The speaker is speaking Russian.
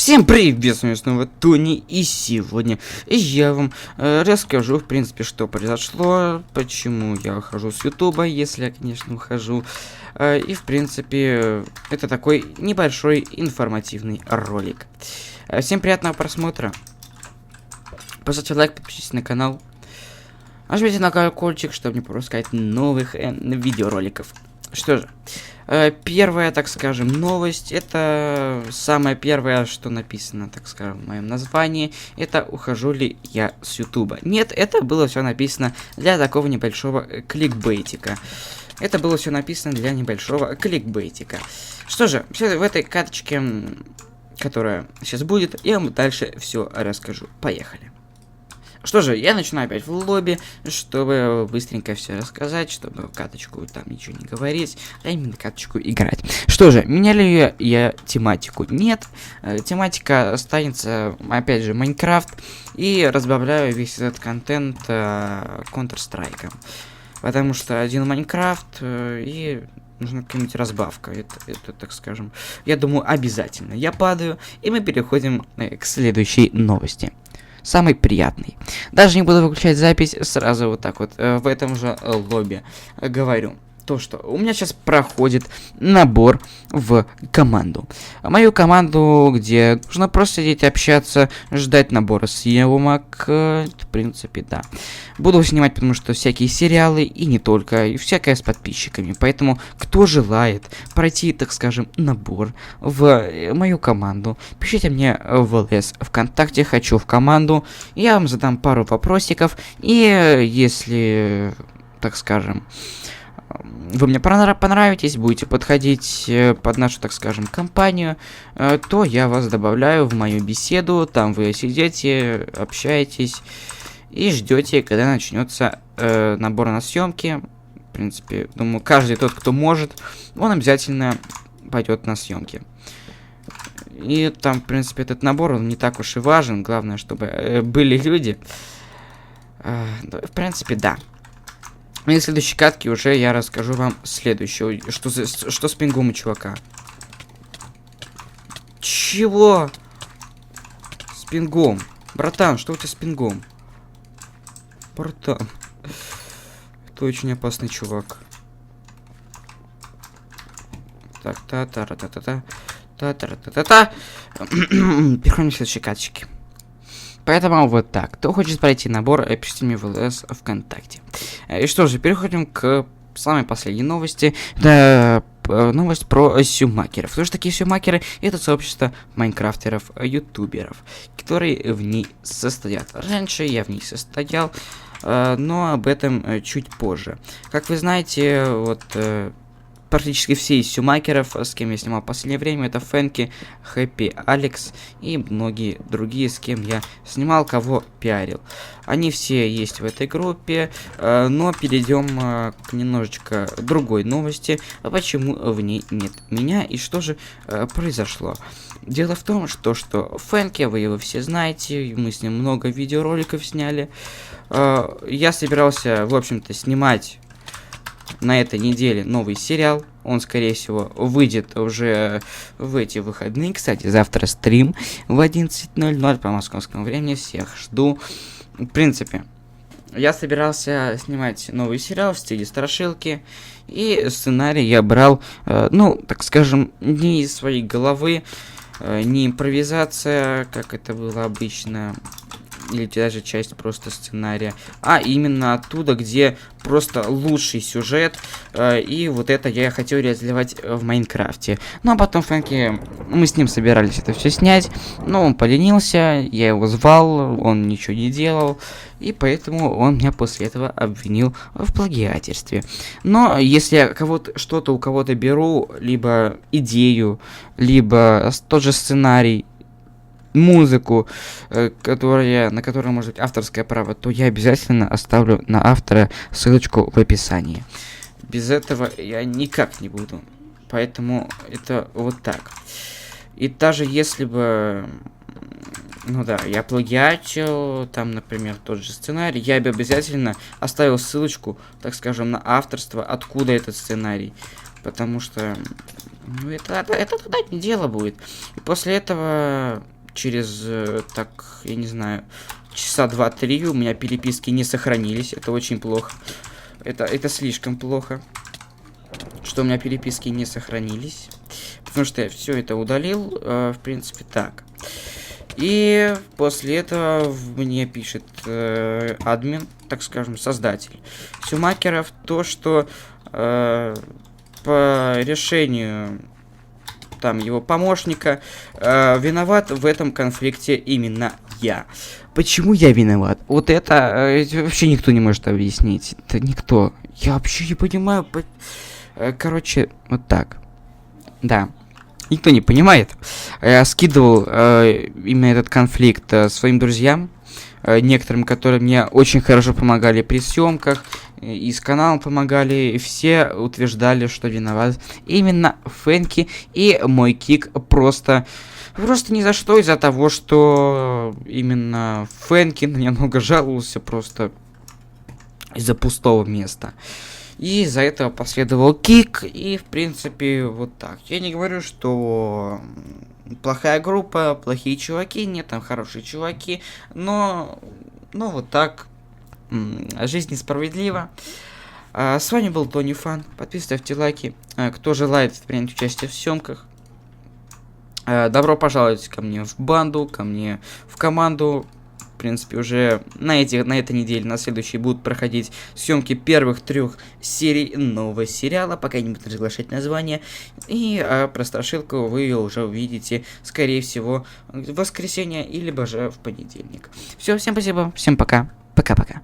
Всем привет, с вами снова Тони, и сегодня я вам расскажу, в принципе, что произошло, почему я ухожу с Ютуба, если я, конечно, ухожу, и, в принципе, это такой небольшой информативный ролик. Всем приятного просмотра, поставьте лайк, подпишитесь на канал, нажмите на колокольчик, чтобы не пропускать новых видеороликов. Что же, первая, так скажем, новость, это самое первое, что написано, так скажем, в моем названии, это ухожу ли я с Ютуба. Нет, это было все написано для такого небольшого кликбейтика. Это было все написано для небольшого кликбейтика. Что же, все в этой карточке, которая сейчас будет, я вам дальше все расскажу. Поехали. Что же, я начинаю опять в лобби, чтобы быстренько все рассказать, чтобы каточку там ничего не говорить, а именно каточку играть. Что же, меняли ли я тематику? Нет, тематика останется, опять же, Майнкрафт, и разбавляю весь этот контент Counter-Strike. Потому что один Майнкрафт, и нужна какая-нибудь разбавка, это, так скажем, я думаю, обязательно. Я падаю, и мы переходим к следующей новости. Самый приятный. Даже не буду выключать запись, сразу вот так вот в этом же лобби говорю. То, что у меня сейчас проходит набор в команду. Мою команду, где нужно просто сидеть, общаться, ждать набора съемок. В принципе, да. Буду снимать, потому что всякие сериалы, и не только, и всякое с подписчиками. Поэтому, кто желает пройти, так скажем, набор в мою команду, пишите мне в ЛС ВКонтакте, хочу в команду. Я вам задам пару вопросиков, и если, так скажем, вы мне понравитесь, будете подходить под нашу, так скажем, компанию, то я вас добавляю в мою беседу, там вы сидите, общаетесь и ждете, когда начнется набор на съемки. В принципе, думаю, каждый тот, кто может, он обязательно пойдет на съемки. И там, в принципе, этот набор, он не так уж и важен, главное, чтобы были люди. В принципе, да. И в следующей катке уже я расскажу вам следующее. Что с пингом у чувака? Чего? С пингом. Братан, что у тебя с пингом? Братан. Это очень опасный чувак. Так, та-та-та-та-та-та. Та-та-та-та-та. Переходим к следующей каточке. Поэтому вот так. Кто хочет пройти набор, пишите мне в ЛС ВКонтакте. И что же, переходим к самой последней новости. Это новость про сюмакеров. Потому что такие сюмакеры — это сообщество майнкрафтеров, ютуберов, которые в ней состоят. Раньше я в ней состоял, но об этом чуть позже. Как вы знаете, вот практически все из сюмакеров, с кем я снимал в последнее время, это Фэнки, Хэппи, Алекс и многие другие, с кем я снимал, кого пиарил. Они все есть в этой группе, но перейдем к немножечко другой новости, почему в ней нет меня и что же произошло. Дело в том, что Фэнки, вы его все знаете, мы с ним много видеороликов сняли. Я собирался, в общем-то, снимать на этой неделе новый сериал. Он, скорее всего, выйдет уже в эти выходные. Кстати, завтра стрим в 11:00 по московскому времени. Всех жду. В принципе, я собирался снимать новый сериал в стиле страшилки. И сценарий я брал, ну, так скажем, не из своей головы, не импровизация, как это было обычно, или даже часть просто сценария, а именно оттуда, где просто лучший сюжет, и вот это я хотел реализовать в Майнкрафте. Ну а потом Фэнки, мы с ним собирались это все снять, но он поленился, я его звал, он ничего не делал, и поэтому он меня после этого обвинил в плагиаторстве. Но если я что-то у кого-то беру, либо идею, либо тот же сценарий, музыку, на которую может быть авторское право, то я обязательно оставлю на автора ссылочку в описании. Без этого я никак не буду. Поэтому это вот так. И даже если бы, ну да, я плагиатил, там, например, тот же сценарий, я бы обязательно оставил ссылочку, так скажем, на авторство, откуда этот сценарий. Потому что, ну, это тогда не дело будет. И после этого через, так, я не знаю, часа 2-3 у меня переписки не сохранились. Это очень плохо. Это слишком плохо, что у меня переписки не сохранились. Потому что я все это удалил, в принципе, так. И после этого мне пишет админ, так скажем, создатель Сюмакеров, то, что по решению там его помощника виноват в этом конфликте именно я. Почему я виноват? Вот это вообще никто не может объяснить. Это никто. Я вообще не понимаю. Короче, вот так. Да. Никто не понимает. Я скидывал именно этот конфликт своим друзьям, некоторым, которые мне очень хорошо помогали при съемках, и с каналом помогали, и все утверждали, что виноват именно Фэнки, и мой кик просто ни за что, из-за того, что именно Фэнки немного жаловался просто из-за пустого места. И из-за этого последовал кик, и в принципе вот так. Я не говорю, что плохая группа, плохие чуваки, нет, там хорошие чуваки, но вот так. Жизнь несправедлива. С вами был Тони Фан. Подписывайтесь, ставьте лайки. Кто желает принять участие в съемках, добро пожаловать ко мне в банду, ко мне в команду. В принципе, уже на этой неделе, на следующей будут проходить съемки первых 3 серий нового сериала, пока не буду разглашать название. И про страшилку вы ее уже увидите, скорее всего, в воскресенье, или же в понедельник. Все, всем спасибо, всем пока. Пока-пока.